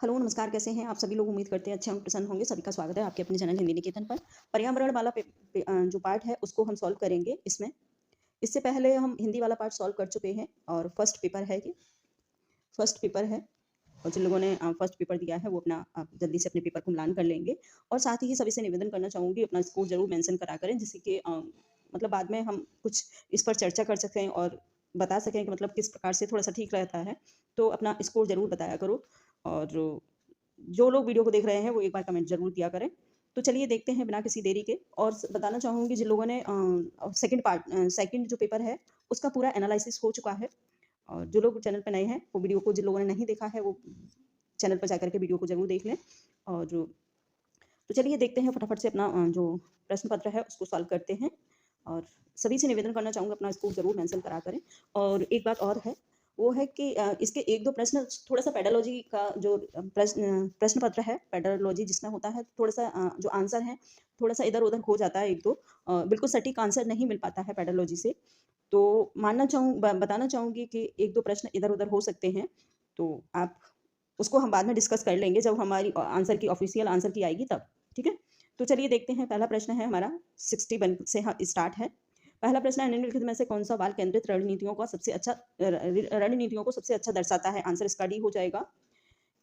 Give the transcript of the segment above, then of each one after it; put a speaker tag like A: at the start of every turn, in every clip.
A: Hello, नमस्कार, कैसे हैं आप सभी लोग? उम्मीद करते हैं अच्छे होंगे, प्रसन्न होंगे। सभी का स्वागत है आपके अपने चैनल हिंदी निकेतन पर। पर्यावरण वाला जो पार्ट है उसको हम सॉल्व करेंगे इसमें। इससे पहले हम हिंदी वाला पार्ट सॉल्व कर चुके हैं और फर्स्ट पेपर है ये, फर्स्ट पेपर है। और जिन लोगों ने फर्स्ट पेपर दिया है वो अपना जल्दी से अपने पेपर को मिलान कर लेंगे। और साथ ही सभी से निवेदन करना चाहूँगी अपना स्कोर ज़रूर मेंशन करा करें, जिससे कि मतलब बाद में हम कुछ इस पर चर्चा कर सकें और बता सकें कि मतलब किस प्रकार से थोड़ा-सा ठीक रहता है। तो अपना स्कोर ज़रूर बताया करो। और जो लोग वीडियो को देख रहे हैं वो एक बार कमेंट ज़रूर किया करें। तो चलिए देखते हैं बिना किसी देरी के। और बताना चाहूँगी जिन लोगों ने सेकंड जो पेपर है उसका पूरा एनालिसिस हो चुका है। और जो लोग चैनल पे नए हैं वो वीडियो को, जिन लोगों ने नहीं देखा है वो चैनल पर जाकर के वीडियो को ज़रूर देख लें। और तो चलिए देखते हैं फटाफट से अपना जो प्रश्न पत्र है उसको सॉल्व करते हैं। और सभी से निवेदन करना चाहूँगी अपना स्कोर ज़रूर मेंशन करा करें। और एक बात और है, वो है कि इसके 1-2 प्रश्न थोड़ा-सा पेडालॉजी का जो प्रश्न पत्र है, पेडालॉजी जिसमें होता है थोड़ा-सा जो आंसर है थोड़ा-सा इधर-उधर हो जाता है 1-2। बिल्कुल सटीक आंसर नहीं मिल पाता है पेडालॉजी से। तो बताना चाहूँगी कि 1-2 प्रश्न इधर-उधर हो सकते हैं। तो आप उसको हम बाद में डिस्कस कर लेंगे जब हमारी आंसर की ऑफ़िशियल आंसर की आएगी तब, ठीक है? तो चलिए देखते हैं। पहला प्रश्न है हमारा 61 से स्टार्ट है। पहला प्रश्न है, निम्नलिखित में से कौन-सा वाल केंद्रित रणनीतियों का सबसे अच्छा रणनीतियों को सबसे अच्छा दर्शाता है? आंसर इसका डी हो जाएगा,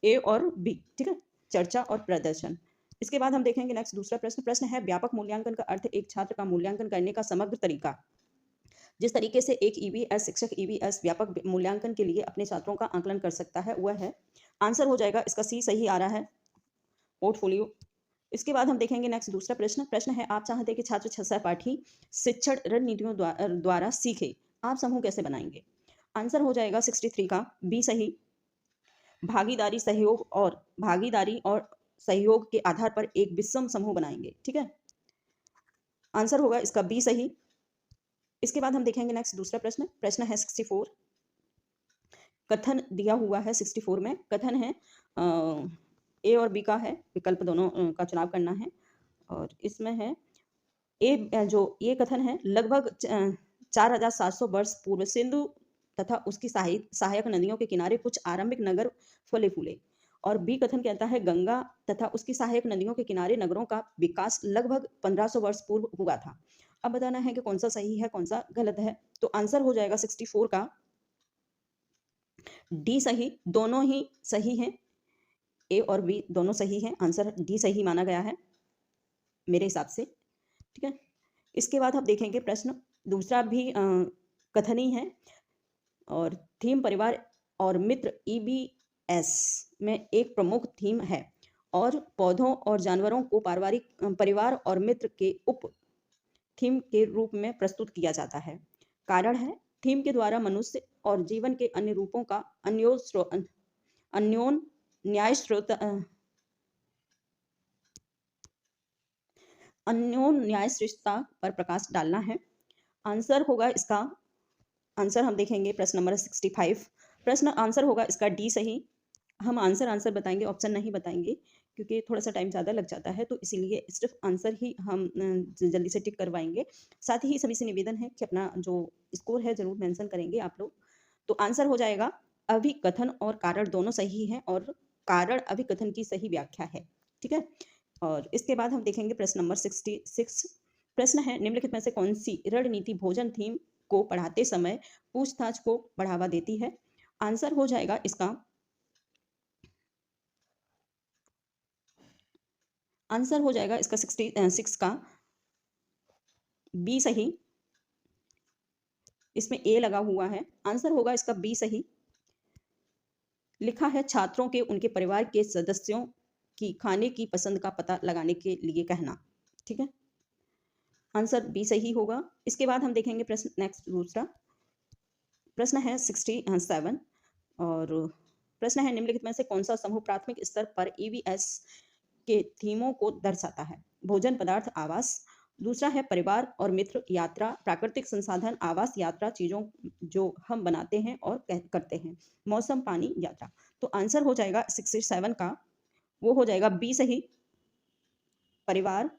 A: ए और बी, ठीक है? चर्चा और प्रदर्शन। इसके बाद हम देखेंगे नेक्स्ट दूसरा प्रश्न। प्रश्न है, व्यापक मूल्यांकन का अर्थ एक छात्र का मूल्यांकन करने का समग्र तरीका। जिस तरीके से एक ईवीएस शिक्षक ईवीएस व्यापक मूल्यांकन के लिए अपने छात्रों का आकलन कर सकता है वह है। आंसर हो जाएगा इसका सी सही आ रहा है, पोर्टफोलियो। इसके बाद हम देखेंगे नेक्स्ट दूसरा प्रश्न। प्रश्न है, आप चाहते हैं कि छात्र सहपाठी शिक्षण रणनीतियों द्वारा सीखे, आप समूह कैसे बनाएंगे? आंसर हो जाएगा 63 का बी सही। भागीदारी और सहयोग के आधार पर एक विषम समूह बनाएंगे, ठीक है? आंसर होगा इसका बी सही। इसके बाद हम देखेंगे नेक्स्ट दूसरा प्रश्न। प्रश्न है 64। कथन दिया हुआ है 64 में। कथन है ए और बी का है, विकल्प दोनों का चुनाव करना है। और इसमें है जो ये कथन है, लगभग 4700 वर्ष पूर्व सिंधु तथा उसकी सहायक नदियों के किनारे कुछ आरंभिक नगर फले फूले। और बी कथन कहता है, गंगा तथा उसकी सहायक नदियों के किनारे नगरों का विकास लगभग 1500 वर्ष पूर्व हुआ था। अब बताना है कि कौन सा सही है, कौन सा गलत है। तो आंसर हो जाएगा 64 का डी सही। दोनों ही सही हैं, ए और बी दोनों सही हैं। आंसर डी सही माना गया है मेरे हिसाब से, ठीक है? इसके बाद आप देखेंगे प्रश्न दूसरा भी कथन ही है। और थीम परिवार और मित्र ईबीएस में एक प्रमुख थीम है और पौधों और जानवरों को पारिवारिक परिवार और मित्र के उप थीम के रूप में प्रस्तुत किया जाता है। कारण है, थीम के द्वारा मनुष्य और जीवन के अन्य रूपों का अन्योन न्याय स्रोत अन्योन न्याय श्रेष्ठता पर प्रकाश डालना है। आंसर होगा इसका, आंसर हम देखेंगे प्रश्न नंबर 65। प्रश्न आंसर होगा इसका डी सही। हम आंसर बताएंगे, ऑप्शन नहीं बताएंगे, क्योंकि थोड़ा सा टाइम ज़्यादा लग जाता है, तो इसीलिए सिर्फ आंसर ही हम जल्दी से टिक करवाएंगे। साथ ही सभी से निवेदन है कि अपना जो स्कोर है जरूर मेंशन करेंगे आप लोग। तो आंसर हो जाएगा, अभिकथन और कारण दोनों सही हैं और कारण अभिकथन की सही व्याख्या है, ठीक है? और इसके बाद हम देखेंगे प्रश्न नंबर 66। प्रश्न है, निम्नलिखित में से कौन सी रणनीति भोजन थीम को पढ़ाते समय पूछताछ को बढ़ावा देती है? आंसर हो जाएगा इसका, आंसर हो जाएगा इसका 66 का बी सही। इसमें ए लगा हुआ है, आंसर होगा इसका बी सही। लिखा है, छात्रों के उनके परिवार के सदस्यों की खाने की पसंद का पता लगाने के लिए कहना, ठीक है? आंसर बी सही होगा। इसके बाद हम देखेंगे प्रश्न नेक्स्ट दूसरा। प्रश्न है 67। और प्रश्न है, निम्नलिखित में से कौन सा समूह प्राथमिक स्तर पर ईवीएस के थीमों को दर्शाता है? भोजन पदार्थ आवास। दूसरा है परिवार और मित्र यात्रा प्राकृतिक संसाधन आवास यात्रा चीजों जो हम बनाते हैं और करते हैं मौसम पानी यात्रा। तो आंसर हो जाएगा 67 का, वो हो जाएगा बी सही, परिवार।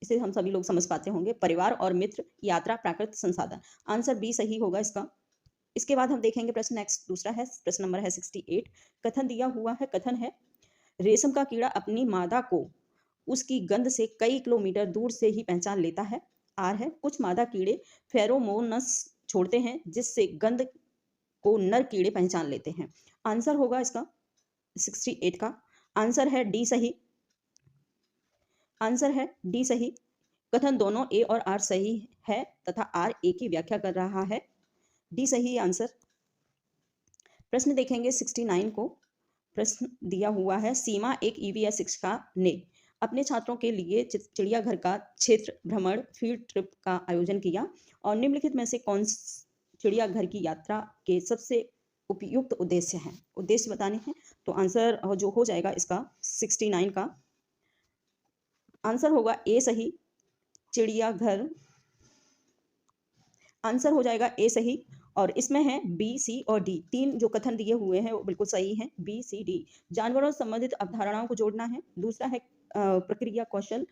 A: इसे हम सभी लोग समझ पाते होंगे, परिवार और मित्र यात्रा प्राकृतिक संसाधन। आंसर बी सही होगा इसका। इसके बाद हम देखेंगे प्रश्न नेक्स्ट दूसरा है, प्रश्न नंबर है 68। कथन दिया हुआ है, कथन है रेशम का कीड़ा अपनी मादा को उसकी गंध से कई किलोमीटर दूर से ही पहचान लेता है। आर है कुछ मादा कीड़े फेरोमोनस छोड़ते हैं जिससे गंध को नर कीड़े पहचान लेते हैं। आंसर होगा इसका 68 का आंसर है डी सही। आंसर है डी सही। कथन दोनों ए और आर सही है तथा आर ए की व्याख्या कर रहा है। डी सही आंसर। प्रश्न देखेंगे 69 को। प्रश्न दिया हुआ है सीमा एक ईवीएस शिक्षिका ने अपने छात्रों के लिए चिड़ियाघर का क्षेत्र भ्रमण फील्ड ट्रिप का आयोजन किया और निम्नलिखित में से कौन चिड़ियाघर की यात्रा के सबसे उपयुक्त उद्देश्य हैं, उद्देश्य बताने हैं। तो आंसर जो हो जाएगा इसका 69 का आंसर होगा ए सही। चिड़ियाघर आंसर हो जाएगा ए सही। और इसमें है बी सी और डी, तीन जो कथन दिए हुए हैं वो बिल्कुल सही हैं, बी सी डी। जानवरों से संबंधित अवधारणाओं को जोड़ना है। दूसरा है प्रक्रिया कौशल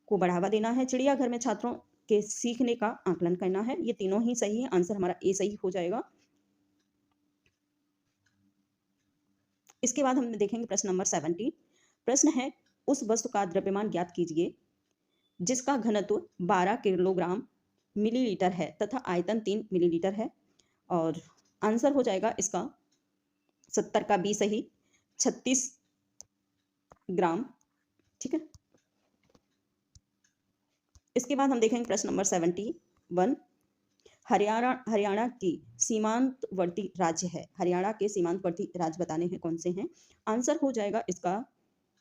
A: को बढ़ावा देना है। चिड़ियाघर में छात्रों के सीखने का आकलन करना है। ये तीनों ही सही है। आंसर हमारा ए सही हो जाएगा। इसके बाद हम देखेंगे प्रश्न नंबर 17। प्रश्न है उस वस्तु का द्रव्यमान ज्ञात कीजिए जिसका घनत्व 12 किलोग्राम मिलीलीटर है तथा आयतन 3 मिलीलीटर है। और आंसर हो जाएगा इसका 70 का बी सही, 36 ग्राम। ठीक है। इसके बाद हम देखेंगे प्रश्न नंबर 71। हरियाणा की सीमांतवर्ती राज्य है। हरियाणा के सीमांतवर्ती राज्य बताने हैं कौन से हैं। आंसर हो जाएगा इसका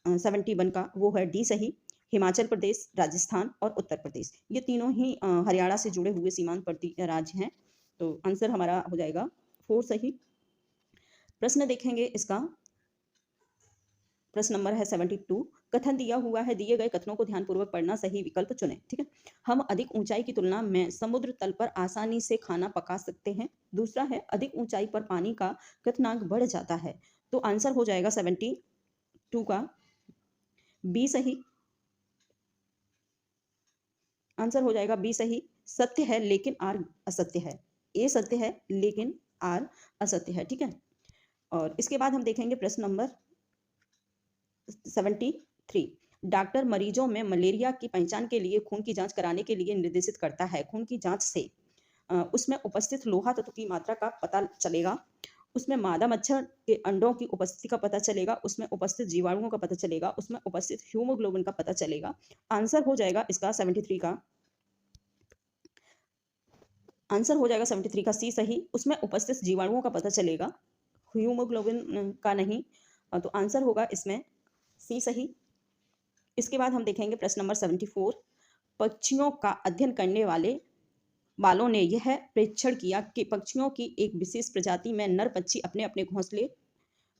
A: 71 का वो है डी सही, हिमाचल प्रदेश, राजस्थान और उत्तर प्रदेश। ये तीनों ही हरियाणा से जुड़े हुए सीमांतवर्ती राज्य हैं। तो आंसर हमारा हो जाएगा 4 सही। प्रश्न देखेंगे इसका प्रश्न नंबर है 72। कथन दिया हुआ है, दिए गए कथनों को ध्यानपूर्वक पढ़ना, सही विकल्प चुनें। ठीक है। हम अधिक ऊंचाई की तुलना में समुद्र तल पर आसानी से खाना पका सकते हैं। दूसरा है अधिक ऊंचाई पर पानी का क्वथनांक बढ़ जाता है। तो आंसर हो जाएगा 72 का बी सही। आंसर हो जाएगा बी सही। सत्य है लेकिन आर असत्य है। ए सत्य है लेकिन आर असत्य है। ठीक है। और इसके बाद हम देखेंगे प्रश्न नंबर 73। डॉक्टर मरीजों में मलेरिया की पहचान के लिए खून की जांच कराने के लिए निर्देशित करता है। खून की जांच से उसमें उपस्थित लोहा तत्व की मात्रा का पता चलेगा, उसमें मादा मच्छर के अंडों की उपस्थिति का पता चलेगा, उसमें उपस्थित जीवाणुओं का पता चलेगा, उसमें उपस्थित हीमोग्लोबिन का पता चलेगा। आंसर हो जाएगा इसका 73 का आंसर हो जाएगा 73 का सी सही। उसमें उपस्थित जीवाणुओं का पता चलेगा, हीमोग्लोबिन का नहीं। तो आंसर होगा इसमें सी सही। इसके बाद हम देखेंगे प्रश्न नंबर 74। पक्षियों का अध्ययन करने वालों ने यह परीक्षण किया कि पक्षियों की एक विशेष प्रजाति में नर पक्षी अपने अपने घोंसले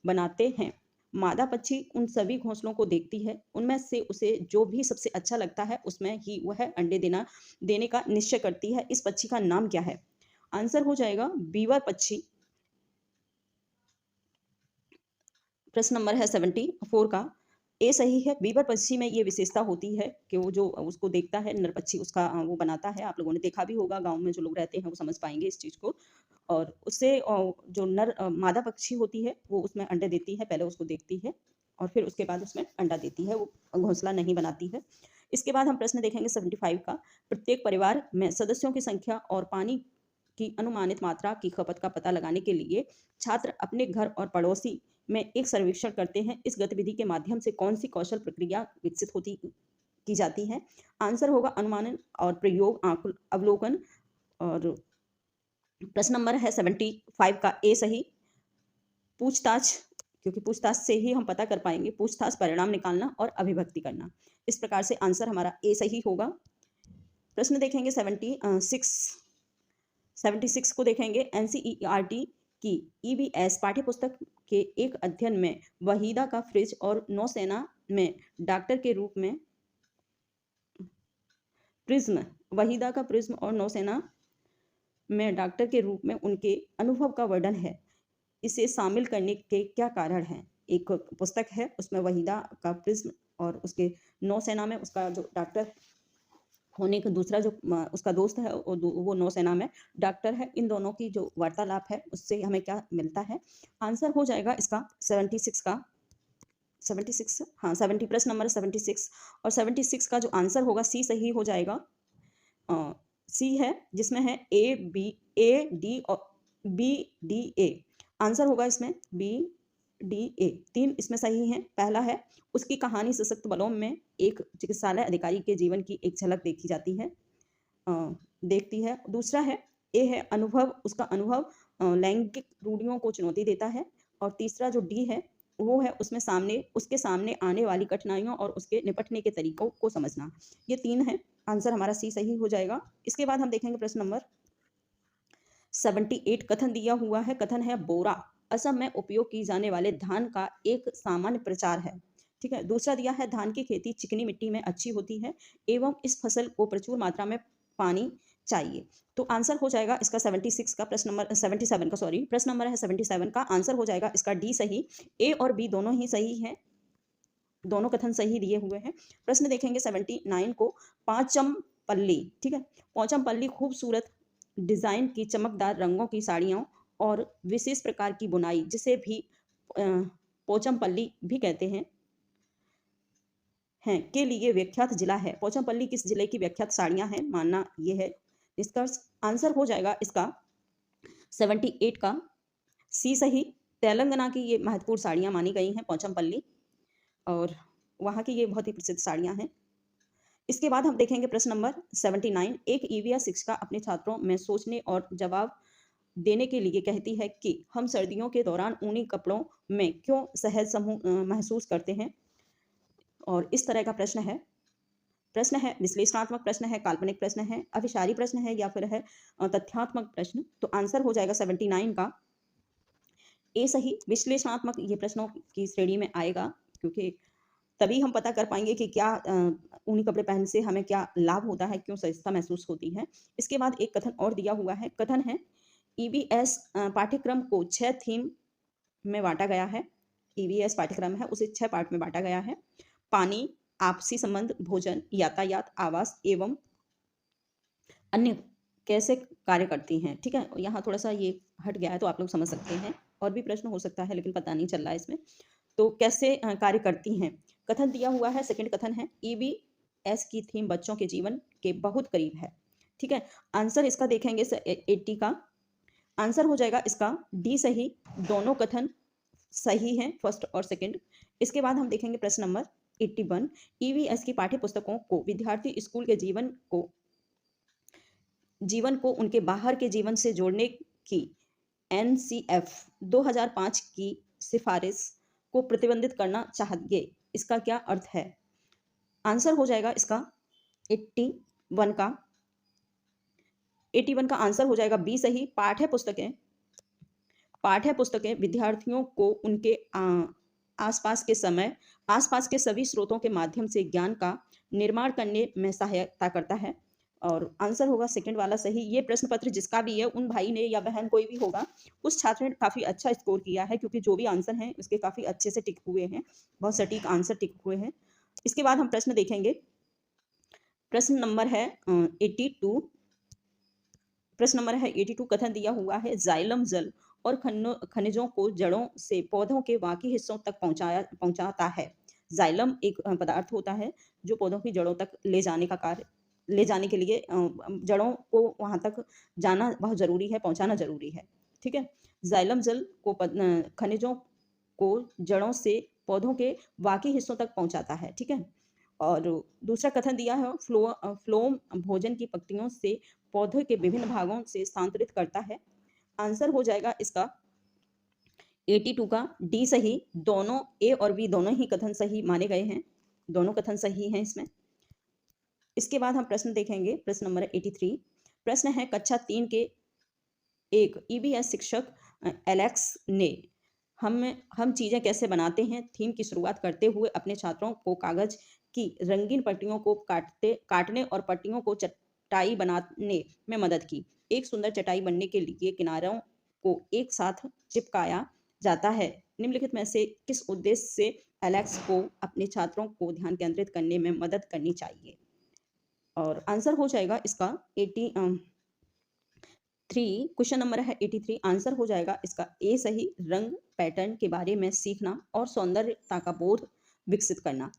A: बनाते हैं। मादा पक्षी उन सभी घोंसलों को देखती है, उनमें से उसे जो भी सबसे अच्छा लगता है उसमें ही वह अंडे देने का निश्चय करती है। इस पक्षी का नाम क्या है। आंसर हो जाएगा बीवर पक्षी। प्रश्न नंबर है 74 का ए सही है। बीवर पक्षी में ये विशेषता होती है कि वो जो उसको देखता है नर पक्षी उसका वो बनाता है। आप लोगों ने देखा भी होगा, गांव में जो लोग रहते हैं वो समझ पाएंगे इस चीज़ को। और उससे जो मादा पक्षी होती है वो उसमें अंडे देती है, पहले उसको देखती है और फिर उसके बाद उसमें अंडा देती है, वो घोंसला नहीं बनाती है। इसके बाद हम प्रश्न देखेंगे 75 का। प्रत्येक परिवार में सदस्यों की संख्या और पानी की अनुमानित मात्रा की खपत का पता लगाने के लिए छात्र अपने घर और पड़ोसी में एक सर्वेक्षण करते हैं। इस गतिविधि के माध्यम से कौन सी कौशल प्रक्रिया विकसित की जाती है। आंसर होगा अनुमानन और प्रयोग अवलोकन। और प्रश्न नंबर है 75 का ए सही। पूछताछ, क्योंकि पूछताछ से ही हम पता कर पाएंगे, पूछताछ, परिणाम निकालना और अभिव्यक्ति करना। इस प्रकार से आंसर हमारा ए सही होगा। प्रश्न देखेंगे 76 को देखेंगे। एनसीईआरटी की ईवीएस पाठ्यपुस्तक के एक अध्ययन में वहीदा का फ्रिज और नौसेना में डॉक्टर के रूप में प्रिज्म, वहीदा का प्रिज्म और नौसेना में डॉक्टर के रूप में उनके अनुभव का वर्णन है। इसे शामिल करने के क्या कारण हैं। एक पुस्तक है उसमें वहीदा का प्रिज्म और उसके नौसेना में उसका जो डॉक्टर होने का दूसरा जो उसका दोस्त है वो नौसेना में डॉक्टर है। इन दोनों की जो वार्तालाप है उससे हमें क्या मिलता है? आंसर हो जाएगा इसका 76 का 76 हाँ 70 प्रश्न नंबर 76 और 76 का जो आंसर होगा सी सही हो जाएगा। सी है जिसमें है ए डी और बी डी ए। आंसर होगा इसमें बी डी ए। 3 इसमें सही हैं। पहला है उसकी कहानी सशक्त बलों में एक चिकित्सालय अधिकारी के जीवन की एक झलक देखी जाती है देखती है। दूसरा है ए है अनुभव, उसका अनुभव लैंगिक रूढ़ियों को चुनौती देता है। और तीसरा जो डी है वो है उसके सामने आने वाली कठिनाइयों और उसके निपटने के तरीकों को समझना। ये 3 है। आंसर हमारा सी सही हो जाएगा। इसके बाद हम देखेंगे प्रश्न नंबर 78 कथन दिया हुआ है। कथन है बोरा असम में उपयोग की जाने वाले धान का एक सामान्य प्रचार है। ठीक है। दूसरा दिया है धान की खेती चिकनी मिट्टी में अच्छी होती है एवं इस फसल को प्रचुर मात्रा में पानी चाहिए। तो आंसर हो जाएगा इसका 76 का प्रश्न नंबर 77 का सॉरी प्रश्न नंबर है 77 का आंसर हो जाएगा इसका डी सही। ए और बी दोनों ही सही हैं। दोनों कथन सही दिए हुए हैं। प्रश्न देखेंगे 79 को पांचम पल्ली। ठीक है। पांचम पल्ली खूबसूरत डिजाइन की चमकदार रंगों की साड़ियों और विशेष प्रकार की बुनाई जिसे भी पोचमपल्ली भी कहते हैं के लिए विख्यात जिला है। पोचमपल्ली किस जिले की विख्यात साड़ियां हैं? मानना ये है। इसका आंसर हो जाएगा इसका 78 का सी सही। तेलंगाना की ये महत्वपूर्ण साड़ियां मानी गई हैं पोचमपल्ली और वहाँ की ये बहुत ही प्रसिद्ध साड़ियां हैं। इसके बाद हम देखेंगे प्रश्न नंबर 79। एक ईवीएस शिक्षिका अपने छात्रों में सोचने और जवाब देने के लिए कहती है कि हम सर्दियों के दौरान ऊनी कपड़ों में क्यों सहज महसूस करते हैं। और इस तरह का प्रश्न है विश्लेषणात्मक प्रश्न है, काल्पनिक प्रश्न है, अभिसारी प्रश्न है या फिर है तथ्यात्मक प्रश्न। तो आंसर हो जाएगा 79 का ए सही। विश्लेषणात्मक ये प्रश्नों की श्रेणी में आएगा क्योंकि तभी हम पता कर पाएंगे कि क्या ऊनी कपड़े पहनने से हमें क्या लाभ होता है, क्यों सहजता महसूस होती है। इसके बाद एक कथन और दिया हुआ है। कथन है ईवीएस पाठ्यक्रम को 6 थीम में बांटा गया है। ईवीएस पाठ्यक्रम है उसे 6 पार्ट में बांटा गया है। पानी, आपसी संबंध, भोजन, यातायात, आवास एवं अन्य कैसे कार्य करती हैं। ठीक है। यहाँ थोड़ा सा ये हट गया है तो आप लोग समझ सकते हैं। और भी प्रश्न हो सकता है लेकिन पता नहीं चल रहा है इसमें। तो कैसे कार्य करती हैं। कथन दिया हुआ है। सेकंड कथन है ईवीएस की थीम बच्चों के जीवन के बहुत करीब है। ठीक है। आंसर इसका देखेंगे 80 का आंसर हो जाएगा इसका डी सही। दोनों कथन सही हैं फर्स्ट और सेकंड। इसके बाद हम देखेंगे प्रश्न नंबर 81। ईवीएस की पाठ्य पुस्तकों को विद्यार्थी स्कूल के जीवन को उनके बाहर के जीवन से जोड़ने की एनसीएफ 2005 की सिफारिश को प्रतिबंधित करना चाहिए। इसका क्या अर्थ है? आंसर हो जाएगा इसका 81 का आंसर हो जाएगा बी सही। पाठ्य पुस्तकें विद्यार्थियों को उनके आसपास के सभी स्रोतों के माध्यम से ज्ञान का निर्माण करने में सहायता करता है। और आंसर होगा सेकंड वाला सही। ये प्रश्न पत्र जिसका भी है उन भाई ने या बहन कोई भी होगा उस छात्र ने काफी अच्छा स्कोर किया है क्योंकि जो भी आंसर हैं उसके काफी अच्छे से टिक हुए हैं। बहुत सटीक आंसर टिक हुए हैं। इसके बाद हम प्रश्न देखेंगे। प्रश्न नंबर है 82। प्रश्न नंबर है 82। कथन दिया हुआ है जाइलम जल और खनिजों को जड़ों से पौधों के बाकी हिस्सों तक पहुंचाता है। जाइलम एक पदार्थ होता है जो पौधों की जड़ों तक ले जाने के लिए जड़ों को वहां तक जाना बहुत जरूरी है, पहुंचाना जरूरी है। ठीक है। जाइलम जल को खनिजों को जड़ों से पौधों के बाकी हिस्सों तक पहुंचाता है। ठीक है। और दूसरा कथन दिया है फ्लोम भोजन की पत्तियों से पौधे के विभिन्न भागों से स्थानांतरित करता है। आंसर हो जाएगा इसका 82 का डी सही। दोनों ए और बी दोनों ही कथन सही माने गए हैं। दोनों कथन सही हैं इसमें। इसके बाद हम प्रश्न देखेंगे। प्रश्न नंबर 83। प्रश्न है कक्षा 3 के एक ईवीएस शिक्षक एलेक्स ने हम चीजें कैसे बनाते हैं थीम की शुरुआत करते हुए अपने छात्रों को कागज की रंगीन पट्टियों को काटने और पट्टियों को चटाई बनाने में मदद की। एक सुंदर चटाई बनने के लिए किनारों को एक साथ चिपकाया जाता है। निम्नलिखित में से किस उद्देश्य से एलेक्स को अपने छात्रों को ध्यान केंद्रित करने में मदद करनी चाहिए? और आंसर हो जाएगा इसका 83। क्वेश्चन नंबर है 83। आंसर हो जाएगा इसका ए सही, रंग पैटर्न के बारे में सीखना और सौंदर्यता का बोध विकसित करना।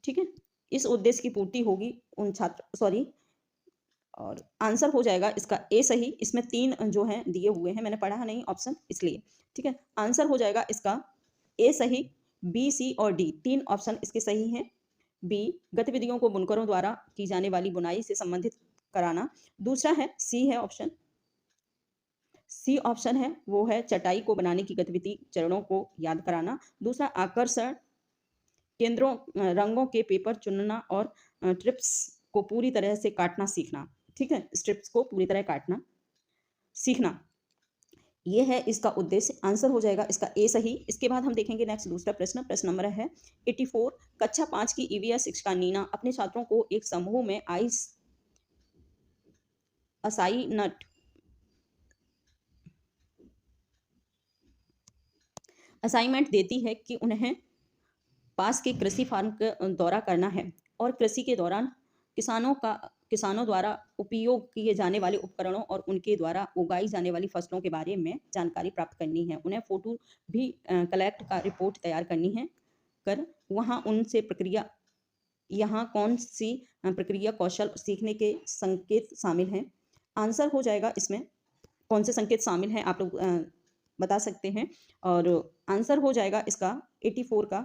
A: ठीक है, इस उद्देश्य की पूर्ति होगी उन छात्र सॉरी और आंसर हो जाएगा इसका ए सही। इसमें 3 जो हैं दिए हुए हैं, मैंने पढ़ा नहीं ऑप्शन इसलिए। ठीक है, आंसर हो जाएगा इसका ए सही, बी सी और डी 3 ऑप्शन इसके सही हैं। बी गतिविधियों को बुनकरों द्वारा की जाने वाली बुनाई से संबंधित कराना। दूसरा है सी है ऑप्शन, सी ऑप्शन है वो है चटाई को बनाने की गतिविधि चरणों को याद कराना। दूसरा आकर्षण केंद्रों रंगों के पेपर चुनना और ट्रिप्स को पूरी तरह से काटना सीखना। ठीक है, स्ट्रिप्स को पूरी तरह काटना सीखना, ये है इसका उद्देश्य। आंसर हो जाएगा इसका ए सही। इसके बाद हम देखेंगे नेक्स्ट दूसरा प्रश्न। प्रश्न नंबर है 84। कक्षा 5 की ईवीएस शिक्षिका नीना अपने छात्रों को एक समूह में असाइनमेंट देती है कि उन्हें पास के कृषि फार्म का दौरा करना है और कृषि के दौरान किसानों द्वारा उपयोग किए जाने वाले उपकरणों और उनके द्वारा उगाई जाने वाली फसलों के बारे में जानकारी प्राप्त करनी है। उन्हें फोटो भी कलेक्ट का रिपोर्ट तैयार करनी है कर वहाँ उनसे प्रक्रिया यहाँ कौन सी प्रक्रिया कौशल सीखने के संकेत शामिल हैं। आंसर हो जाएगा इसमें कौन से संकेत शामिल हैं आप लोग बता सकते हैं। और आंसर हो जाएगा इसका 84 का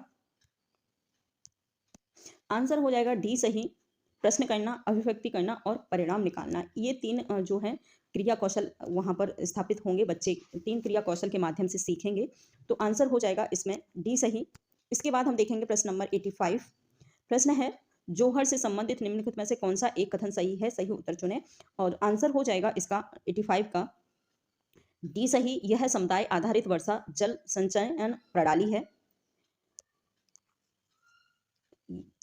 A: आंसर हो जाएगा डी सही। प्रश्न करना, अभिव्यक्ति करना और परिणाम निकालना, ये 3 जो है क्रिया कौशल वहाँ पर स्थापित होंगे। बच्चे 3 क्रिया कौशल के माध्यम से सीखेंगे, तो आंसर हो जाएगा इसमें डी सही। इसके बाद हम देखेंगे प्रश्न नंबर 85। प्रश्न है जौहर से संबंधित निम्नलिखित में से कौन सा एक कथन सही है, सही उत्तर चुनें। और आंसर हो जाएगा इसका 85 का डी सही। यह समुदाय आधारित वर्षा जल संचयन प्रणाली है।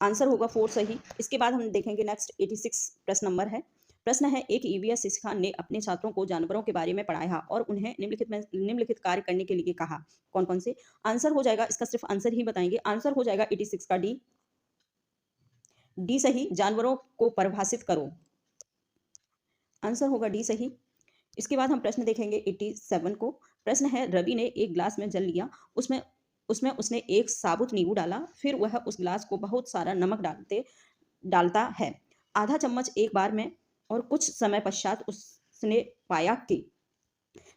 A: आंसर होगा 4 सही। इसके बाद हम देखेंगे नेक्स्ट 86 प्रश्न नंबर है। प्रश्न है एक ईवीएस शिक्षिका ने अपने छात्रों को जानवरों के बारे में पढ़ाया और उन्हें निम्नलिखित कार्य करने के लिए कहा। कौन कौन से। आंसर हो जाएगा इसका सिर्फ आंसर ही बताएंगे। आंसर हो जाएगा 86 का डी सही। जानवरों को परिभाषित करो, आंसर होगा डी सही। इसके बाद हम प्रश्न देखेंगे 87 को। प्रश्न है रवि ने एक गिलास में जल लिया, उसमें उसने एक साबुत नींबू डाला, फिर वह उस गिलास को बहुत सारा नमक डालता है आधा चम्मच एक बार में, और कुछ समय पश्चात उसने पाया कि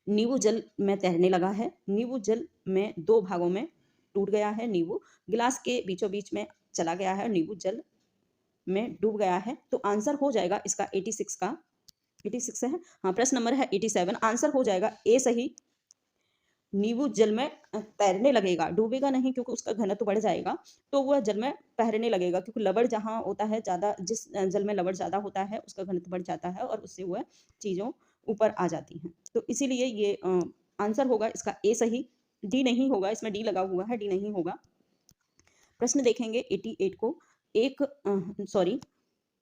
A: नींबू जल में तैरने लगा है। नींबू जल में 2 भागों में टूट गया है। नींबू गिलास के बीचों बीच में चला गया है, नींबू जल में डूब गया है। तो आंसर हो जाएगा इसका 86 का 86 है। हाँ, प्रश्न नंबर है 87। आंसर हो जाएगा ए सही। नींबू जल में तैरने लगेगा, डूबेगा नहीं क्योंकि उसका घनत्व बढ़ जाएगा, तो वह जल में तैरने लगेगा क्योंकि लवण जहाँ होता है ज़्यादा, जिस जल में लवण ज़्यादा होता है उसका घनत्व बढ़ जाता है और उससे वह चीज़ों ऊपर आ जाती हैं। तो इसीलिए ये आंसर होगा इसका ए सही। डी नहीं होगा, इसमें डी लगा हुआ है, डी नहीं होगा। प्रश्न देखेंगे 88 को।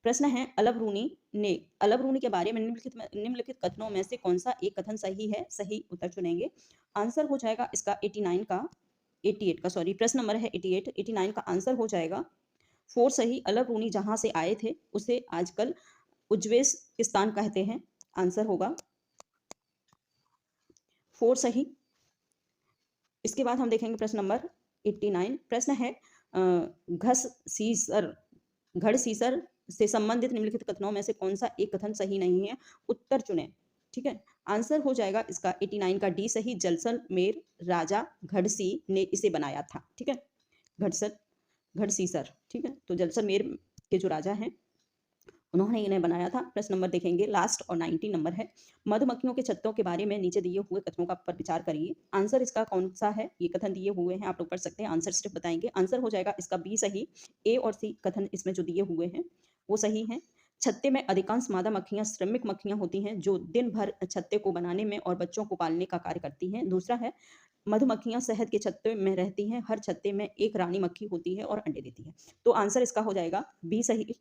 A: प्रश्न है अलब रूनी के बारे में निम्नलिखित कथनों में से कौन सा एक कथन सही है, सही उत्तर चुनेंगे। आंसर हो जाएगा इसका 88 का प्रश्न नंबर है 89 का आंसर हो जाएगा 4 सही। अलब रूनी जहां से आए थे उसे आजकल उज्बेकिस्तान कहते हैं। आंसर होगा 4 सही। इसके बाद हम देखेंगे प्रश्न नंबर 89। प्रश्न है घड़ सीसर से संबंधित निम्नलिखित कथनों में से कौन सा एक कथन सही नहीं है, उत्तर चुनें। ठीक है, आंसर हो जाएगा इसका 89 का डी सही। जैसलमेर राजा घड़सी ने इसे बनाया था। ठीक है, घड़सीसर। ठीक है, तो जैसलमेर के जो राजा हैं उन्होंने इन्हें बनाया था। प्रश्न नंबर देखेंगे लास्ट और 90 नंबर है। मधुमक्खियों के छत्तों के बारे में नीचे दिए हुए कथनों का पर विचार करिए। आंसर इसका कौन सा है, ये कथन दिए हुए हैं, आप लोग पढ़ सकते हैं, आंसर सिर्फ बताएंगे। आंसर हो जाएगा इसका बी सही। ए और सी कथन इसमें जो दिए हुए हैं वो सही हैं। छत्ते में अधिकांश मादा मक्खियां श्रमिक मक्खियां होती हैं जो दिन भर छत्ते को बनाने में और बच्चों को पालने का कार्य करती हैं। दूसरा है मधुमक्खियां शहद के छत्ते में रहती हैं, हर छत्ते में एक रानी मक्खी होती है और अंडे देती है। तो आंसर इसका हो जाएगा बी सही।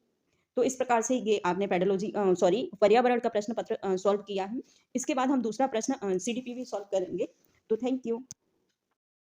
A: तो इस प्रकार से ये आपने पर्यावरण का प्रश्न पत्र सॉल्व किया है। इसके बाद हम दूसरा प्रश्न CDP भी सॉल्व करेंगे। तो थैंक यू।